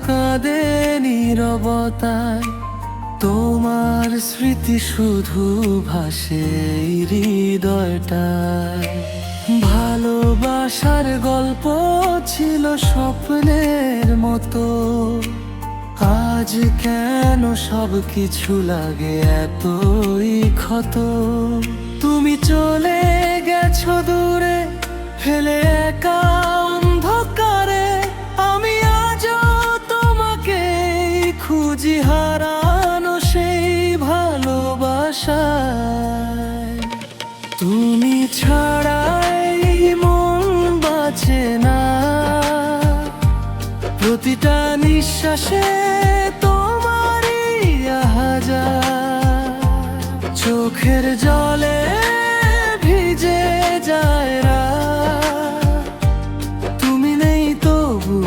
কাঁদে নীরবতায়, তোমার স্মৃতি শুধু ভাসে এই হৃদয়টায়। ভালোবাসার গল্প ছিল স্বপ্নের মতো, আজ কেন সব কিছু লাগে এতই ক্ষত। তুমি চলে গেছো দূরে, ফেলে একা অন্ধকারে, আমি আজও তোমাকে খুঁজি হারানো সেই ভালোবাসায়। তুমি ছাড়াই মন বাঁচে না, প্রতিটা নিঃশ্বাসে তোমারই আহাজার। চোখের জলে ভিজে যায় রাত, তুমি নেই তবু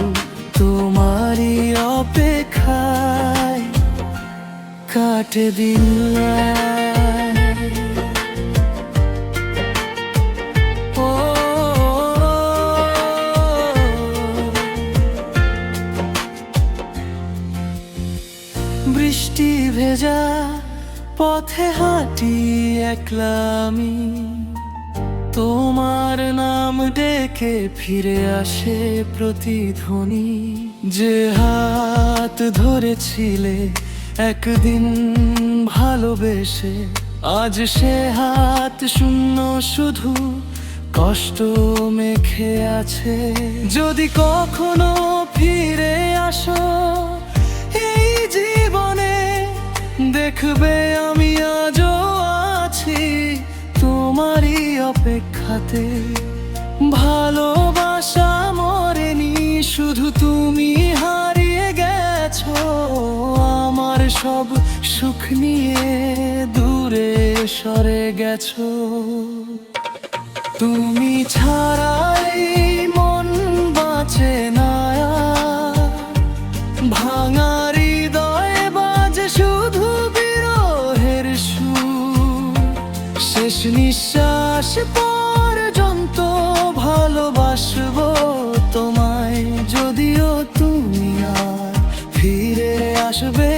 তোমারই অপেক্ষায় কাটে দিন রাত। বৃষ্টি ভেজা পথে হাঁটি একলা আমি, তোমার নাম ডেকে ফিরে আসে প্রতিধ্বনি। যে হাত ধরেছিলে একদিন ভালোবেসে, আজ সে হাত শূন্য, শুধু কষ্ট মেখে আছে। যদি কখনো ফিরে আসো এই জীবনে, দেখবে আমি আজও আছি তোমারই অপেক্ষাতে। ভালোবাসা মরেনি, শুধু তুমি হারিয়ে গেছো আমার সব সুখ নিয়ে দূরে সরে গেছো। তুমি ছাড়াই মন বাঁচে না, ভাঙা হৃদয়ে বাজে শুধু বিরহের সুর। শেষ নিঃশ্বাস পর্যন্ত ভালোবাসবো তোমায়, যদিও তুমি আর ফিরে আসবে